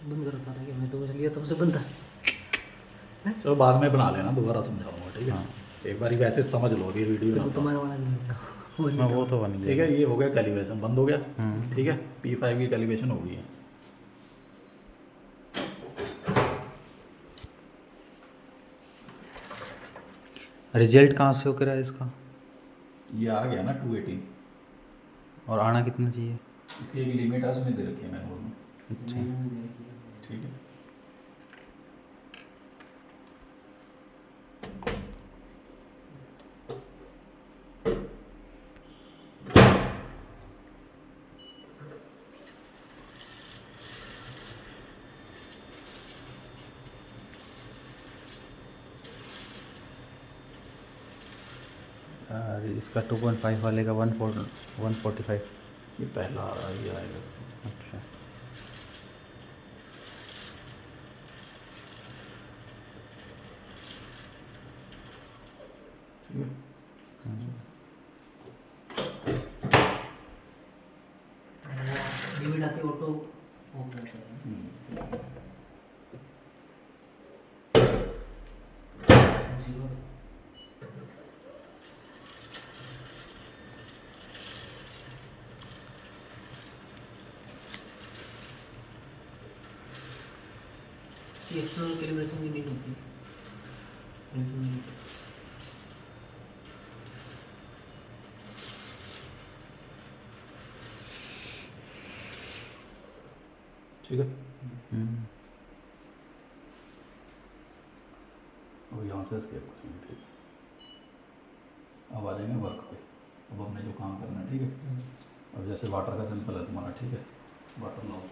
बंद कर रखा था कि मैं तो लिया तब से बंद था। चलो बाद में बना लेना, दोबारा समझाऊंगा, ठीक है। हाँ। एक बार वैसे समझ लो ये वीडियो तो ना। तुम्हारा वाला नहीं होगा, वो नहीं हाँ था। वो तो बन ठीक गया। है, ये हो गया कैलिब्रेशन, बंद हो गया। हम्म। ठीक है, P5 की कैलिब्रेशन हो गई है। रिजल्ट कहाँ से होकर आया इसका? ये आ गया ना 218। और आना कितना चाहिए? इसकी एक लिमिट है, उसमें दे रखी है मैनुअल में। अच्छा। ठीक है। और इसका 2.5 वाले का 145। ये पहला आ रहा है, ये आएगा। अच्छा। ठीक है। लिमिट आती ऑटो ऑफ रहता है। जीरो इसकी एक्सटर्नल कैलिब्रेशन भी नहीं होती। ठीक है। हम्म। अब यहाँ से escape करेंगे, ठीक है। अब आ जाएंगे वर्क पे। अब हमने जो काम करना है, ठीक है। अब जैसे वाटर का सिंपल है तुम्हारा, ठीक है। वाटर लाओ।